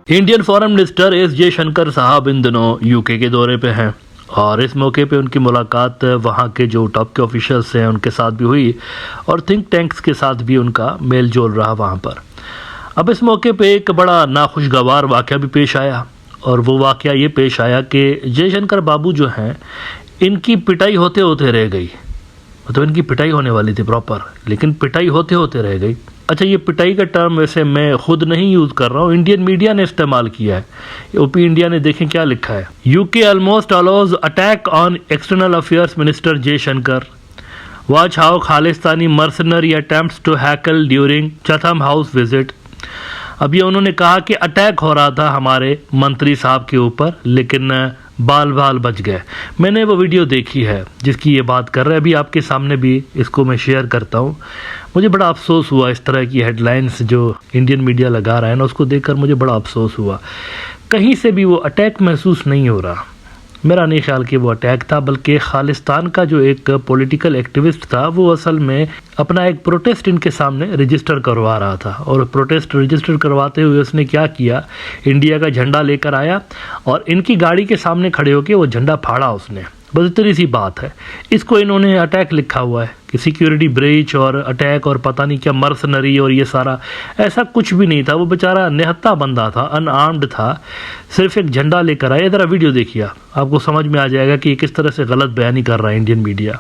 Indian foreign minister S Jaishankar साहब इन दिनों UK के दौरे पे हैं और इस मौके पे उनकी मुलाकात वहाँ के जो टॉप के ऑफिशियल्स हैं उनके साथ भी हुई और थिंक टैंक्स के साथ भी उनका मेल जोल रहा वहाँ पर। अब इस मौके पे एक बड़ा नाखुशगवार वाक़या भी पेश आया और वो वाक़या ये पेश आया कि जयशंकर बाबू जो हैं इनकी पिटाई होते होते रह गई। मतलब इनकी पिटाई होने वाली थी प्रॉपर, लेकिन पिटाई होते होते रह गई। अच्छा, ये पिटाई का टर्म वैसे मैं खुद नहीं यूज़ कर रहा हूँ, इंडियन मीडिया ने इस्तेमाल किया है। ओपी इंडिया ने देखें क्या लिखा है। UK almost alleges attack on external affairs minister Jaishankar. Watch how Khalistani mercenary attempts to heckle during Chatham House visit. अब ये उन्होंने कहा कि अटैक हो रहा था हमारे मंत्री साहब के ऊपर, लेकिन बाल बाल बच गए। मैंने वो वीडियो देखी है जिसकी ये बात कर रहे हैं, अभी आपके सामने भी इसको मैं शेयर करता हूँ। मुझे बड़ा अफसोस हुआ इस तरह की हेडलाइंस जो इंडियन मीडिया लगा रहा है ना, उसको देखकर मुझे बड़ा अफसोस हुआ। कहीं से भी वो अटैक महसूस नहीं हो रहा। मेरा नहीं ख्याल कि वो अटैक था, बल्कि खालिस्तान का जो एक पॉलिटिकल एक्टिविस्ट था वो असल में अपना एक प्रोटेस्ट इनके सामने रजिस्टर करवा रहा था और प्रोटेस्ट रजिस्टर करवाते हुए उसने क्या किया, इंडिया का झंडा लेकर आया और इनकी गाड़ी के सामने खड़े होकर वो झंडा फाड़ा उसने। बस इतनी सी बात है। इसको इन्होंने अटैक लिखा हुआ है कि सिक्योरिटी ब्रीच और अटैक और पता नहीं क्या मर्सनरी और ये सारा, ऐसा कुछ भी नहीं था। वो बेचारा निहत्था बंदा था, अनआर्म्ड था, सिर्फ एक झंडा लेकर आया। जरा वीडियो देखिए, आपको समझ में आ जाएगा कि किस तरह से गलत बयानी कर रहा है इंडियन मीडिया।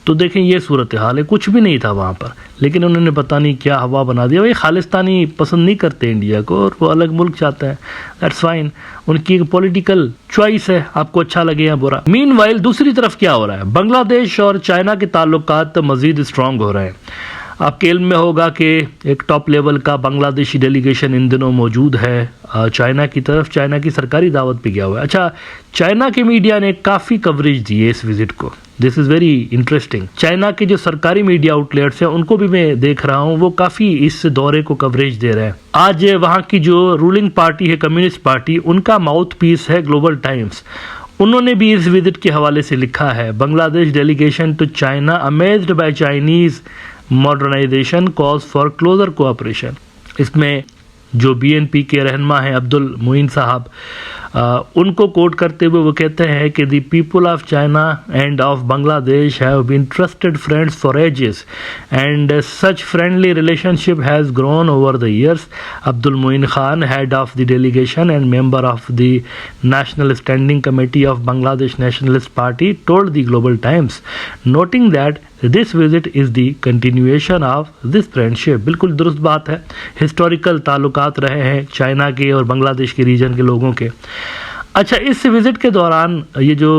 तो देखें ये सूरत हाल है, कुछ भी नहीं था वहाँ पर, लेकिन उन्होंने पता नहीं क्या हवा बना दिया। भाई खालिस्तानी पसंद नहीं करते इंडिया को और वो अलग मुल्क चाहता है, दैट्स फाइन, उनकी एक पॉलिटिकल चॉइस है, आपको अच्छा लगे या बुरा। मीनवाइल दूसरी तरफ क्या हो रहा है, बांग्लादेश और चाइना के ताल्लुकात मजीद स्ट्रॉन्ग हो रहे हैं। आपके इल्म में होगा कि एक टॉप लेवल का बांग्लादेशी डेलीगेशन इन दिनों मौजूद है चाइना की तरफ, चाइना की सरकारी दावत पे गया हुआ है। अच्छा, चाइना के मीडिया ने काफ़ी कवरेज दी है इस विजिट को, this is very interesting. China के जो सरकारी मीडिया आउटलेट्स हैं उनको भी मैं देख रहा हूँ, वो काफ़ी इस दौरे को कवरेज दे रहे हैं। आज वहाँ की जो रूलिंग पार्टी है कम्युनिस्ट पार्टी, उनका माउथ पीस है ग्लोबल टाइम्स। उन्होंने भी इस विजिट के हवाले से लिखा है, Bangladesh delegation to China amazed by Chinese modernization calls for closer cooperation. इसमें जो बीएनपी के रहनुमा हैं अब्दुल मोइन साहब, उनको कोट करते हुए वो कहते हैं कि the people of China and of Bangladesh have been trusted friends for ages and such friendly relationship has grown over the years. Abdul Moin Khan, head of the delegation and member of the national standing committee of Bangladesh Nationalist Party, told the Global Times noting that this visit is the continuation of this friendship. बिल्कुल दुरुस्त बात है, historical ताल्लुकात रहे हैं China के और बांग्लादेश के रीजन के लोगों के। अच्छा, इस विज़िट के दौरान ये जो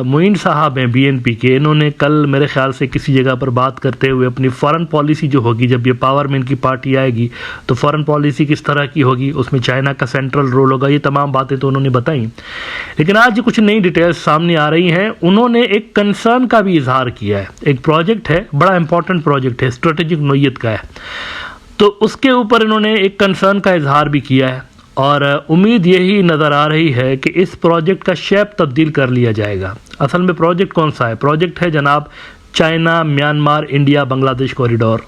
मोइन साहब हैं बीएनपी के, इन्होंने कल मेरे ख्याल से किसी जगह पर बात करते हुए अपनी फॉरेन पॉलिसी जो होगी, जब ये पावर में इनकी पार्टी आएगी तो फॉरेन पॉलिसी किस तरह की होगी, उसमें चाइना का सेंट्रल रोल होगा, ये तमाम बातें तो उन्होंने बताई। लेकिन आज कुछ नई डिटेल्स सामने आ रही हैं। उन्होंने एक कंसर्न का भी इजहार किया है। एक प्रोजेक्ट है, बड़ा इंपॉर्टेंट प्रोजेक्ट है, स्ट्रेटेजिक नोयत का है, तो उसके ऊपर इन्होंने एक कंसर्न का इजहार भी किया है और उम्मीद यही नज़र आ रही है कि इस प्रोजेक्ट का शेप तब्दील कर लिया जाएगा। असल में प्रोजेक्ट कौन सा है? प्रोजेक्ट है जनाब China Myanmar India Bangladesh corridor.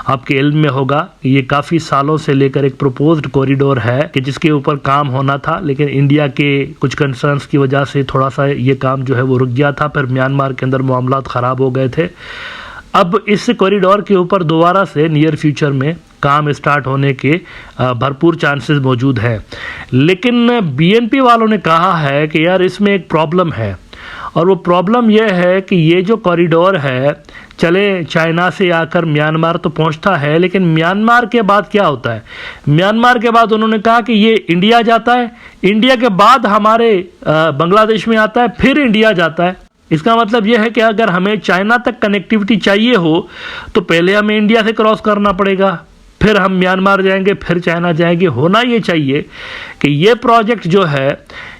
आपके इल्म में होगा ये काफ़ी सालों से लेकर एक प्रपोज्ड कॉरिडोर है कि जिसके ऊपर काम होना था, लेकिन इंडिया के कुछ कंसर्न्स की वजह से थोड़ा सा ये काम जो है वो रुक गया था, फिर म्यांमार के अंदर मामलात ख़राब हो गए थे। अब इस कॉरिडोर के ऊपर दोबारा से नियर फ्यूचर में काम स्टार्ट होने के भरपूर चांसेस मौजूद हैं। लेकिन बीएनपी वालों ने कहा है कि यार इसमें एक प्रॉब्लम है और वो प्रॉब्लम यह है कि ये जो कॉरिडोर है, चले चाइना से आकर म्यांमार तो पहुंचता है, लेकिन म्यांमार के बाद क्या होता है? म्यांमार के बाद उन्होंने कहा कि ये इंडिया जाता है, इंडिया के बाद हमारे बांग्लादेश में आता है, फिर इंडिया जाता है। इसका मतलब यह है कि अगर हमें चाइना तक कनेक्टिविटी चाहिए हो तो पहले हमें इंडिया से क्रॉस करना पड़ेगा, फिर हम म्यांमार जाएंगे, फिर चाइना जाएंगे। होना ये चाहिए कि ये प्रोजेक्ट जो है,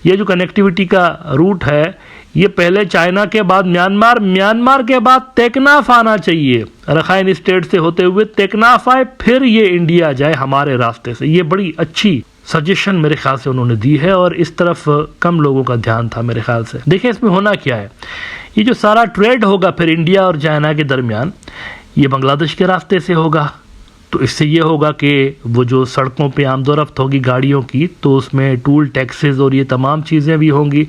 ये जो कनेक्टिविटी का रूट है, ये पहले चाइना के बाद म्यांमार, म्यांमार के बाद टेकनाफ आना चाहिए, रखाइन स्टेट से होते हुए टेकनाफ आए, फिर ये इंडिया जाए हमारे रास्ते से। ये बड़ी अच्छी सजेशन मेरे ख्याल से उन्होंने दी है और इस तरफ कम लोगों का ध्यान था मेरे ख्याल से। देखिए इसमें होना क्या है, ये जो सारा ट्रेड होगा फिर इंडिया और चाइना के दरमियान, ये बांग्लादेश के रास्ते से होगा। तो इससे ये होगा कि वो जो सड़कों पे आमदोरफ्त होगी गाड़ियों की, तो उसमें टूल टैक्सेस और ये तमाम चीज़ें भी होंगी।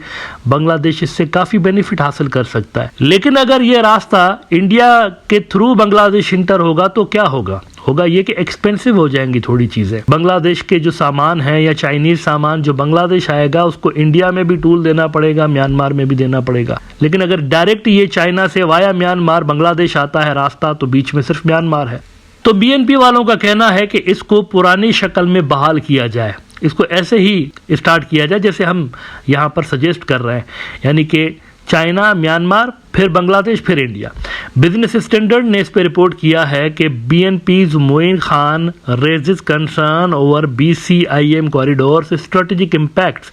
बांग्लादेश इससे काफ़ी बेनिफिट हासिल कर सकता है। लेकिन अगर ये रास्ता इंडिया के थ्रू बांग्लादेश इंटर होगा तो क्या होगा? होगा ये कि एक्सपेंसिव हो जाएंगी थोड़ी चीज़ें। बांग्लादेश के जो सामान है या चाइनीज़ सामान जो बांग्लादेश आएगा उसको इंडिया में भी टूल देना पड़ेगा, म्यांमार में भी देना पड़ेगा। लेकिन अगर डायरेक्ट ये चाइना से वाया म्यांमार बांग्लादेश आता है रास्ता, तो बीच में सिर्फ म्यांमार है। तो बीएनपी वालों का कहना है कि इसको पुरानी शक्ल में बहाल किया जाए, इसको ऐसे ही स्टार्ट किया जाए जैसे हम यहाँ पर सजेस्ट कर रहे हैं, यानी कि चाइना, म्यांमार, फिर बांग्लादेश, फिर इंडिया। बिजनेस स्टैंडर्ड ने इस पर रिपोर्ट किया है कि BNP's Moin Khan raises concern over BCIM corridor's strategic impacts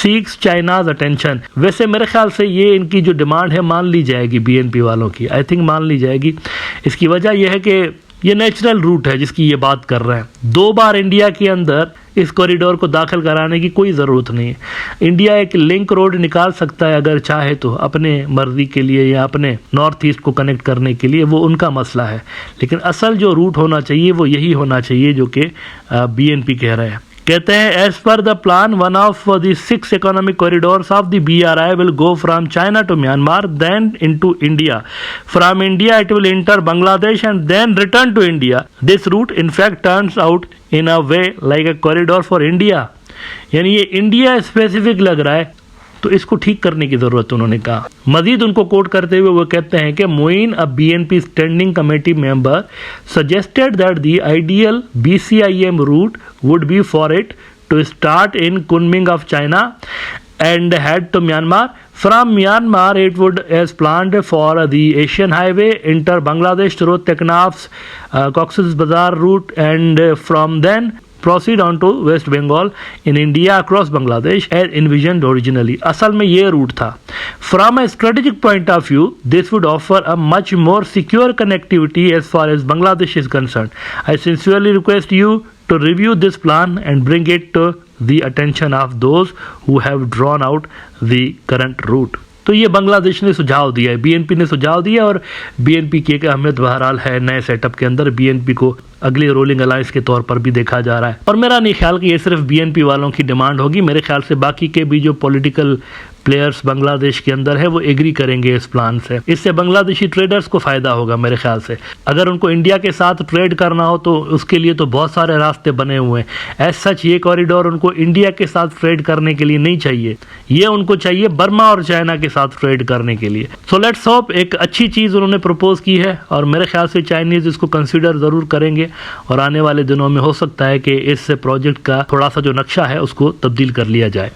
seeks China's attention. वैसे मेरे ख्याल से ये इनकी जो डिमांड है मान ली जाएगी बीएनपी वालों की, आई थिंक मान ली जाएगी। इसकी वजह यह है कि ये नेचुरल रूट है जिसकी ये बात कर रहे हैं। 2 बार इंडिया के अंदर इस कॉरिडोर को दाखिल कराने की कोई ज़रूरत नहीं है। इंडिया एक लिंक रोड निकाल सकता है अगर चाहे तो, अपने मर्जी के लिए या अपने नॉर्थ ईस्ट को कनेक्ट करने के लिए, वो उनका मसला है। लेकिन असल जो रूट होना चाहिए वो यही होना चाहिए जो कि BNP कह रहे हैं। कहते हैं as per the plan one of the 6 economic corridors of the BRI will go from China to Myanmar then into India. From India it will enter Bangladesh and then return to India. This route in fact turns out in a way like a corridor for India. यानी ये India specific लग रहा है, तो इसको ठीक करने की जरूरत उन्होंने कहा। मजीद उनको कोट करते हुए वो कहते हैं कि Moin a BNP standing committee member suggested that the ideal BCIM route would be for it to start in Kunming of China and head to Myanmar. From Myanmar, it would as planned for the Asian Highway enter Bangladesh through Teknaf's Cox's Bazar route, and from then proceed on to West Bengal in India across Bangladesh as envisioned originally. असल में ये root था। From a strategic point of view, this would offer a much more secure connectivity as far as Bangladesh is concerned. I sincerely request you to review this plan and bring it to the attention of those who have drawn out the current route. तो ये बांग्लादेश ने सुझाव दिया है, BNP ने सुझाव दिया, और BNP की एक अहमियत बहरहाल है नए सेटअप के अंदर। BNP को अगली रोलिंग अलायंस के तौर पर भी देखा जा रहा है। और मेरा नहीं ख्याल कि ये सिर्फ BNP वालों की डिमांड होगी, मेरे ख्याल से बाकी के भी जो पॉलिटिकल प्लेयर्स बांग्लादेश के अंदर है वो एग्री करेंगे इस प्लान से। इससे बांग्लादेशी ट्रेडर्स को फायदा होगा मेरे ख्याल से। अगर उनको इंडिया के साथ ट्रेड करना हो तो उसके लिए तो बहुत सारे रास्ते बने हुए हैं। एज सच ये कॉरिडोर उनको इंडिया के साथ ट्रेड करने के लिए नहीं चाहिए, ये उनको चाहिए बर्मा और चाइना के साथ ट्रेड करने के लिए। सो लेट्स होप, एक अच्छी चीज़ उन्होंने प्रपोज की है और मेरे ख्याल से चाइनीज़ इसको कंसिडर ज़रूर करेंगे और आने वाले दिनों में हो सकता है कि इस प्रोजेक्ट का थोड़ा सा जो नक्शा है उसको तब्दील कर लिया जाए।